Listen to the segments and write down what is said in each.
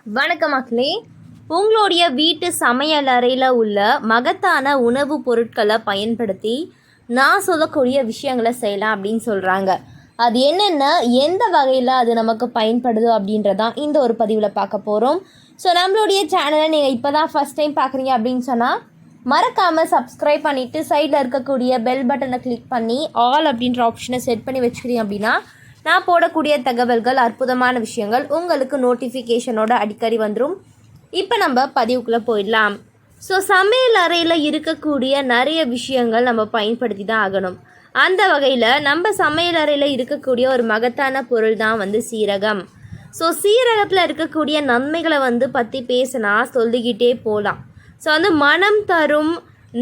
வணக்கம் மக்களே. உங்களுடைய வீட்டு சமையல் அறையில் உள்ள மகத்தான உணவுப் பொருட்களை பயன்படுத்தி நான் சொல்லக்கூடிய விஷயங்களை செய்யலாம் அப்படின்னு சொல்கிறாங்க. அது என்னென்ன, எந்த வகையில் அது நமக்கு பயன்படுது அப்படின்றதான் இந்த ஒரு பதிவில் பார்க்க போகிறோம். ஸோ நம்மளுடைய சேனலை நீங்கள் இப்போ தான் ஃபஸ்ட் டைம் பார்க்குறீங்க அப்படின்னு சொன்னால் மறக்காமல் சப்ஸ்கிரைப் பண்ணிவிட்டு சைடில் இருக்கக்கூடிய பெல் பட்டனை கிளிக் பண்ணி ஆல் அப்படின்ற ஆப்ஷனை செட் பண்ணி வச்சுக்கிறீங்க அப்படின்னா நான் போடக்கூடிய தகவல்கள், அற்புதமான விஷயங்கள் உங்களுக்கு நோட்டிஃபிகேஷனோட அடிக்கடி வந்துடும். இப்போ நம்ம பதிவுக்குள்ளே போயிடலாம். ஸோ சமையல் அறையில் இருக்கக்கூடிய நிறைய விஷயங்கள் நம்ம பயன்படுத்தி தான் ஆகணும். அந்த வகையில் நம்ம சமையல் அறையில் இருக்கக்கூடிய ஒரு மகத்தான பொருள் தான் சீரகம். ஸோ சீரகத்தில் இருக்கக்கூடிய நன்மைகளை பற்றி பேசினா சொல்லிக்கிட்டே போகலாம். ஸோ மனம் தரும்,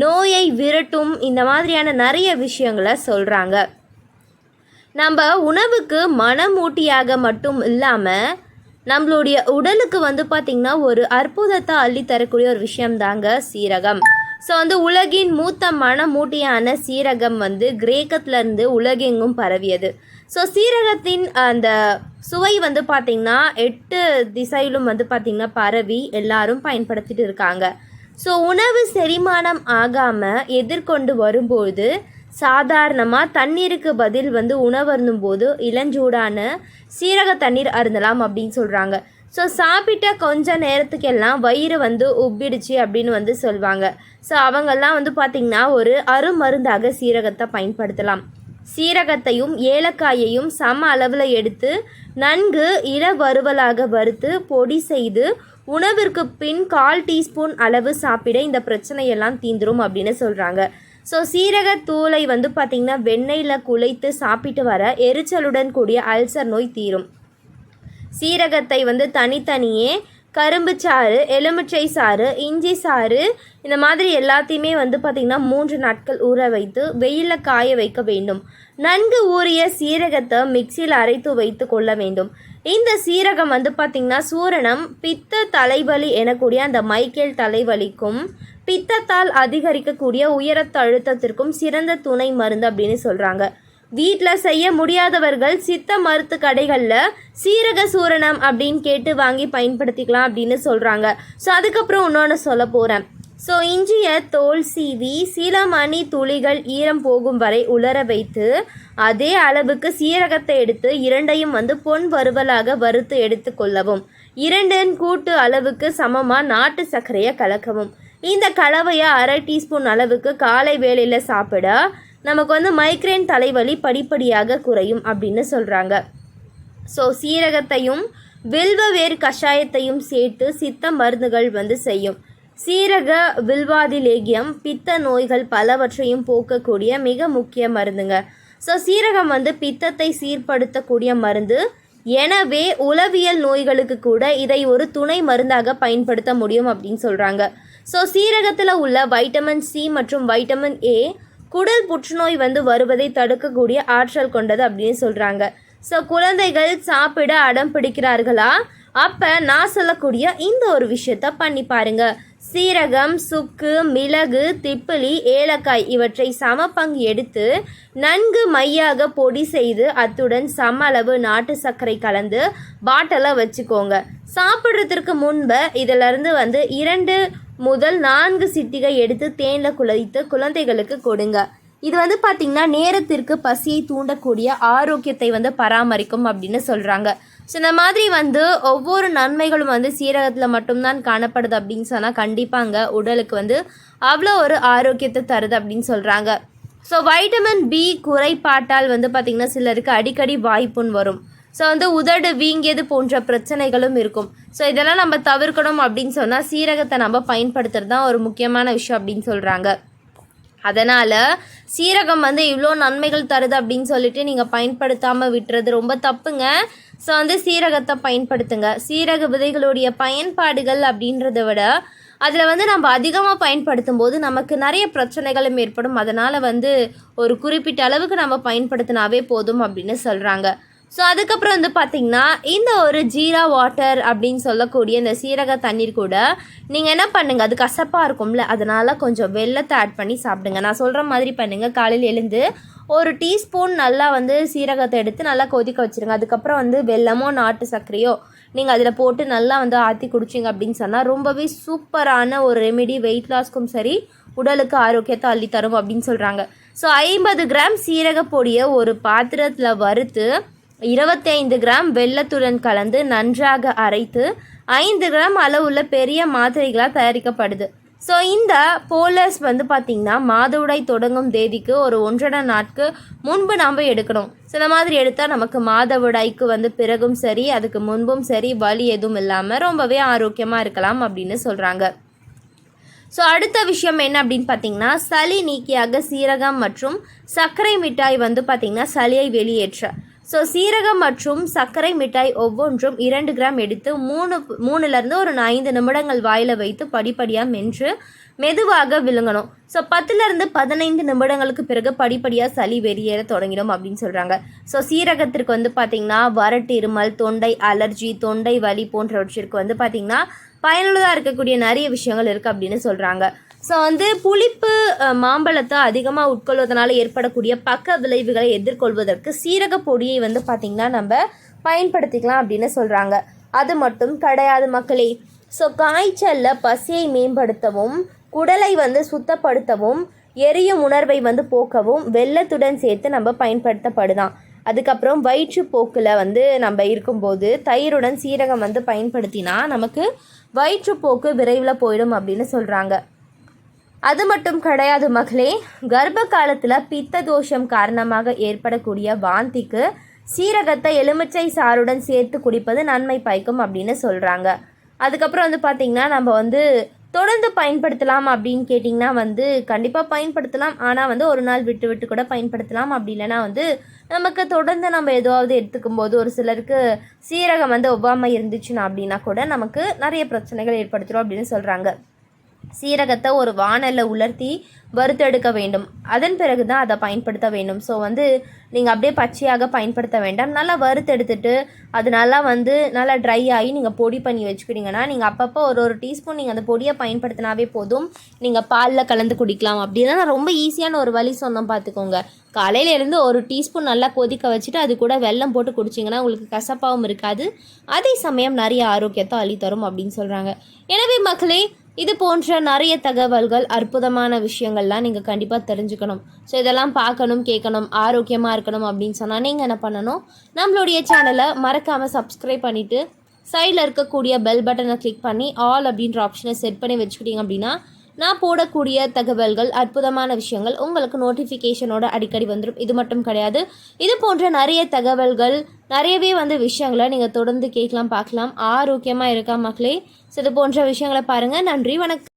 நோயை விரட்டும், இந்த மாதிரியான நிறைய விஷயங்களை சொல்கிறாங்க. நம்ம உணவுக்கு மனமூட்டியாக மட்டும் இல்லாமல் நம்மளுடைய உடலுக்கு பார்த்திங்கன்னா ஒரு அற்புதத்தை அள்ளி தரக்கூடிய ஒரு விஷயம்தாங்க சீரகம். ஸோ உலகின் மூத்த மனமூட்டியான சீரகம் கிரேக்கத்திலேருந்து உலகெங்கும் பரவியது. ஸோ சீரகத்தின் அந்த சுவை பார்த்திங்கன்னா 8 திசையிலும் பார்த்திங்கன்னா பரவி எல்லாரும் பயன்படுத்திட்டு இருக்காங்க. ஸோ உணவு செரிமானம் ஆகாமல் எதிர்கொண்டு வரும்போது சாதாரணமாக தண்ணீருக்கு பதில் உணவு அருந்தும்போது இளஞ்சூடான சீரக தண்ணீர் அருந்தலாம் அப்படின்னு சொல்கிறாங்க. ஸோ சாப்பிட்ட கொஞ்ச நேரத்துக்கெல்லாம் வயிறு உப்பிடுச்சு அப்படின்னு சொல்லுவாங்க. ஸோ அவங்கெல்லாம் பார்த்திங்கன்னா ஒரு அருமருந்தாக சீரகத்தை பயன்படுத்தலாம். சீரகத்தையும் ஏலக்காயையும் சம அளவில் எடுத்து நன்கு வறுவலாக வறுத்து பொடி செய்து உணவிற்கு பின் 1/4 டீஸ்பூன் அளவு சாப்பிட இந்த பிரச்சனையெல்லாம் தீந்துரும் அப்படின்னு சொல்கிறாங்க. ஸோ சீரகத்தூளை பார்த்திங்கன்னா வெண்ணெயில் குழைத்து சாப்பிட்டு வர எரிச்சலுடன் கூடிய அல்சர் நோய் தீரும். சீரகத்தை தனித்தனியே கரும்பு சாறு, எலுமிச்சை சாறு, இஞ்சி சாறு இந்த மாதிரி எல்லாத்தையுமே பார்த்திங்கன்னா 3 நாட்கள் ஊற வைத்து வெயிலில் காய வைக்க வேண்டும். நன்கு ஊறிய சீரகத்தை மிக்சியில் அரைத்து வைத்து கொள்ள வேண்டும். இந்த சீரகம் பார்த்திங்கன்னா சூரணம், பித்த, தலைவலி எனக்கூடிய அந்த மைக்கேல் தலைவலிக்கும், பித்தத்தால் அதிகரிக்கக்கூடிய உயரத்த அழுத்தத்திற்கும் சிறந்த துணை மருந்து அப்படின்னு சொல்கிறாங்க. வீட்டில் செய்ய முடியாதவர்கள் சித்த மருத்து கடைகளில் சீரக சூரணம் அப்படின்னு கேட்டு வாங்கி பயன்படுத்திக்கலாம் அப்படின்னு சொல்கிறாங்க. ஸோ அதுக்கப்புறம் இன்னொன்று சொல்ல போகிறேன். ஸோ இஞ்சியை தோல் சீவி சில மணி துளிகள் ஈரம் போகும் வரை உலர வைத்து அதே அளவுக்கு சீரகத்தை எடுத்து இரண்டையும் பொன் வறுவலாக வறுத்து எடுத்து கொள்ளவும். 2 கூட்டு அளவுக்கு சமமாக நாட்டு சர்க்கரையை கலக்கவும். இந்த கலவையை 1/2 டீஸ்பூன் அளவுக்கு காலை வேளையில் சாப்பிட நமக்கு மைக்ரேன் தலைவலி படிப்படியாக குறையும் அப்படின்னு சொல்கிறாங்க. ஸோ சீரகத்தையும் வில்வ வேர் கஷாயத்தையும் சேர்த்து சித்த மருந்துகள் செய்யும். சீரக வில்வாதி லேகியம் பித்த நோய்கள் பலவற்றையும் போக்கக்கூடிய மிக முக்கிய மருந்துங்க. ஸோ சீரகம் பித்தத்தை சீர்படுத்தக்கூடிய மருந்து. எனவே உளவியல் நோய்களுக்கு கூட இதை ஒரு துணை மருந்தாக பயன்படுத்த முடியும் அப்படின்னு சொல்கிறாங்க. ஸோ சீரகத்தில் உள்ள வைட்டமின் சி மற்றும் வைட்டமின் ஏ குடல் புற்றுநோய் வருவதை தடுக்கக்கூடிய ஆற்றல் கொண்டது அப்படின்னு சொல்கிறாங்க. ஸோ குழந்தைகள் சாப்பிட அடம் பிடிக்கிறார்களா, அப்போ நான் சொல்லக்கூடிய இந்த ஒரு விஷயத்த பண்ணி பாருங்க. சீரகம், சுக்கு, மிளகு, திப்பிலி, ஏலக்காய் இவற்றை சம பங்கு எடுத்து நன்கு மையாக பொடி செய்து அத்துடன் சம அளவு நாட்டு சர்க்கரை கலந்து பாட்டிலை வச்சுக்கோங்க. சாப்பிட்றதுக்கு முன்பு இதிலிருந்து 2 முதல் 4 சிட்டிகை எடுத்து தேனில் குழைத்து குழந்தைகளுக்கு கொடுங்க. இது பார்த்திங்கன்னா நேரத்திற்கு பசியை தூண்டக்கூடிய ஆரோக்கியத்தை பராமரிக்கும் அப்படின்னு சொல்கிறாங்க. ஸோ இந்த மாதிரி ஒவ்வொரு நன்மைகளும் சீரகத்தில் மட்டும்தான் காணப்படுது அப்படின்னு சொன்னால் கண்டிப்பாங்க உடலுக்கு அவ்வளோ ஒரு ஆரோக்கியத்தை தருது அப்படின்னு சொல்கிறாங்க. ஸோ வைட்டமின் பி குறைபாட்டால் பார்த்திங்கன்னா சிலருக்கு அடிக்கடி வாய்ப்புண் வரும். ஸோ உதடு வீங்கியது போன்ற பிரச்சனைகளும் இருக்கும். ஸோ இதெல்லாம் நம்ம தவிர்க்கணும் அப்படின்னு சொன்னால் சீரகத்தை நம்ம பயன்படுத்துறது தான் ஒரு முக்கியமான விஷயம் அப்படின்னு சொல்கிறாங்க. அதனால் சீரகம் இவ்வளோ நன்மைகள் தருது அப்படின்னு சொல்லிட்டு நீங்கள் பயன்படுத்தாமல் விட்டுறது ரொம்ப தப்புங்க. ஸோ சீரகத்தை பயன்படுத்துங்க. சீரக விதைகளுடைய பயன்பாடுகள் அப்படின்றத விட அதில் நம்ம அதிகமாக பயன்படுத்தும் போது நமக்கு நிறைய பிரச்சனைகளும் ஏற்படும். அதனால் ஒரு குறிப்பிட்ட அளவுக்கு நம்ம பயன்படுத்தினாவே போதும் அப்படின்னு சொல்கிறாங்க. ஸோ அதுக்கப்புறம் பார்த்திங்கன்னா இந்த ஒரு ஜீரா வாட்டர் அப்படின்னு சொல்லக்கூடிய இந்த சீரக தண்ணீர் கூட நீங்கள் என்ன பண்ணுங்கள், அது கசப்பாக இருக்கும்ல, அதனால் கொஞ்சம் வெல்லத்தை ஆட் பண்ணி சாப்பிடுங்க. நான் சொல்கிற மாதிரி பண்ணுங்கள். காலையில் எழுந்து 1 டீஸ்பூன் நல்லா சீரகத்தை எடுத்து நல்லா கொதிக்க வச்சுருங்க. அதுக்கப்புறம் வெல்லமோ நாட்டு சர்க்கரையோ நீங்கள் அதில் போட்டு நல்லா வந்து ஆற்றி குடிச்சிங்க அப்படின்னு சொன்னால் ரொம்பவே சூப்பரான ஒரு ரெமெடி, வெயிட் லாஸ்க்கும் சரி உடலுக்கு ஆரோக்கியத்தை அள்ளித்தரும் அப்படின்னு சொல்கிறாங்க. ஸோ 50 கிராம் சீரக பொடியை ஒரு பாத்திரத்தில் வறுத்து 25 கிராம் வெல்லத்துடன் கலந்து நன்றாக அரைத்து 5 கிராம் அளவுள்ள பெரிய மாத்திரைகளாக தயாரிக்கப்படுது. ஸோ இந்த போலஸ் வந்து பார்த்திங்கன்னா மாதவிடாய் தொடங்கும் தேதிக்கு ஒரு 1.5 நாட்கு முன்பு நாம் எடுக்கணும். ஸோ இந்த மாதிரி எடுத்தால் நமக்கு மாதவிடாய்க்கு வந்து பிறகும் சரி அதுக்கு முன்பும் சரி வலி எதுவும் இல்லாமல் ரொம்பவே ஆரோக்கியமாக இருக்கலாம் அப்படின்னு சொல்கிறாங்க. ஸோ அடுத்த விஷயம் என்ன அப்படின்னு பார்த்தீங்கன்னா, சளி நீக்கியாக சீரகம் மற்றும் சர்க்கரை மிட்டாய் வந்து பார்த்திங்கன்னா சளியை வெளியேற்ற. ஸோ சீரகம் மற்றும் சர்க்கரை மிட்டாய் ஒவ்வொன்றும் 2 கிராம் எடுத்து 3லேருந்து ஒரு 5 நிமிடங்கள் வாயில் வைத்து படிப்படியாக மென்று மெதுவாக விழுங்கணும். ஸோ 10லேருந்து 15 நிமிடங்களுக்கு பிறகு படிப்படியாக சளி வெளியேற தொடங்கிடும் அப்படின்னு சொல்கிறாங்க. ஸோ சீரகத்திற்கு வந்து பார்த்திங்கன்னா வறட்டு இருமல், தொண்டை அலர்ஜி, தொண்டை வலி போன்றவற்றிற்கு வந்து பார்த்திங்கன்னா பயனுள்ளதாக இருக்கக்கூடிய நிறைய விஷயங்கள் இருக்குது அப்படின்னு சொல்கிறாங்க. ஸோ வந்து புளிப்பு மாம்பழத்தை அதிகமாக உட்கொள்வதனால ஏற்படக்கூடிய பக்க விளைவுகளை எதிர்கொள்வதற்கு சீரக பொடியை வந்து பார்த்திங்கன்னா நம்ம பயன்படுத்திக்கலாம் அப்படின்னு சொல்கிறாங்க. அது மட்டும் கிடையாது மக்களே. ஸோ காய்ச்சலில் பசியை மேம்படுத்தவும், குடலை வந்து சுத்தப்படுத்தவும், எரியும் உணர்வை வந்து போக்கவும் வெல்லத்துடன் சேர்த்து நம்ம பயன்படுத்தப்படுதான். அதுக்கப்புறம் வயிற்றுப்போக்கில் வந்து நம்ம இருக்கும்போது தயிருடன் சீரகம் வந்து பயன்படுத்தினா நமக்கு வயிற்றுப்போக்கு விரைவில் போயிடும் அப்படின்னு சொல்கிறாங்க. அது மட்டும் கிடையாது மக்களே, கர்ப்ப காலத்தில் பித்த தோஷம் காரணமாக ஏற்படக்கூடிய வாந்திக்கு சீரகத்தை எலுமிச்சை சாறுடன் சேர்த்து குடிப்பது நன்மை பயக்கும் அப்படின்னு சொல்கிறாங்க. அதுக்கப்புறம் வந்து பார்த்திங்கன்னா நம்ம வந்து தொடர்ந்து பயன்படுத்தலாம் அப்படின்னு கேட்டிங்கன்னா வந்து கண்டிப்பாக பயன்படுத்தலாம். ஆனால் வந்து ஒரு நாள் விட்டு விட்டு கூட பயன்படுத்தலாம். அப்படி இல்லைனா வந்து நமக்கு தொடர்ந்து நம்ம எதுவாவது எடுத்துக்கும் போது ஒரு சிலருக்கு சீரகம் வந்து ஒவ்வாமல் இருந்துச்சுன்னா அப்படின்னா கூட நமக்கு நிறைய பிரச்சனைகள் ஏற்படுத்துகிறோம் அப்படின்னு சொல்கிறாங்க. சீரகத்தை ஒரு வாணலில் உலர்த்தி வறுத்தெடுக்க வேண்டும். அதன் பிறகு தான் அதை பயன்படுத்த வேண்டும். ஸோ வந்து நீங்கள் அப்படியே பச்சையாக பயன்படுத்த வேண்டாம். நல்லா வறுத்தெடுத்துட்டு அது நல்லா ட்ரை ஆகி நீங்கள் பொடி பண்ணி வச்சுக்கிட்டிங்கன்னா நீங்கள் அப்பப்போ ஒரு டீஸ்பூன் நீங்கள் அந்த பொடியை பயன்படுத்தினாவே போதும். நீங்கள் பாலில் கலந்து குடிக்கலாம். அப்படின்னா நான் ரொம்ப ஈஸியான ஒரு வழி சொன்னோம் பார்த்துக்கோங்க. காலையில் இருந்து ஒரு டீஸ்பூன் நல்லா கொதிக்க வச்சுட்டு அது கூட வெல்லம் போட்டு குடிச்சிங்கன்னா உங்களுக்கு கசப்பாகவும் இருக்காது, அதே சமயம் நிறைய ஆரோக்கியத்தை அள்ளித்தரும் அப்படின்னு சொல்கிறாங்க. எனவே மக்களே, இது போன்ற நிறைய தகவல்கள், அற்புதமான விஷயங்கள்லாம் நீங்கள் கண்டிப்பாக தெரிஞ்சுக்கணும். ஸோ இதெல்லாம் பார்க்கணும், கேட்கணும், ஆரோக்கியமாக இருக்கணும் அப்படின்னு சொன்னால் நீங்கள் என்ன பண்ணணும், நம்மளுடைய சேனலை மறக்காமல் சப்ஸ்கிரைப் பண்ணிவிட்டு சைடில் இருக்கக்கூடிய பெல் பட்டனை கிளிக் பண்ணி ஆல் அப்படின்ற ஆப்ஷனை செட் பண்ணி வச்சுக்கிட்டீங்க அப்படின்னா நான் போடக்கூடிய தகவல்கள், அற்புதமான விஷயங்கள் உங்களுக்கு நோட்டிஃபிகேஷனோட அடிக்கடி வந்துடும். இது மட்டும் கிடையாது, இது போன்ற நிறைய தகவல்கள், நிறையவே வந்து விஷயங்களை நீங்கள் தொடர்ந்து கேட்கலாம், பார்க்கலாம். ஆரோக்கியமாக இருக்கா மக்களே. ஸோ இது போன்ற விஷயங்களை பாருங்கள். நன்றி, வணக்கம்.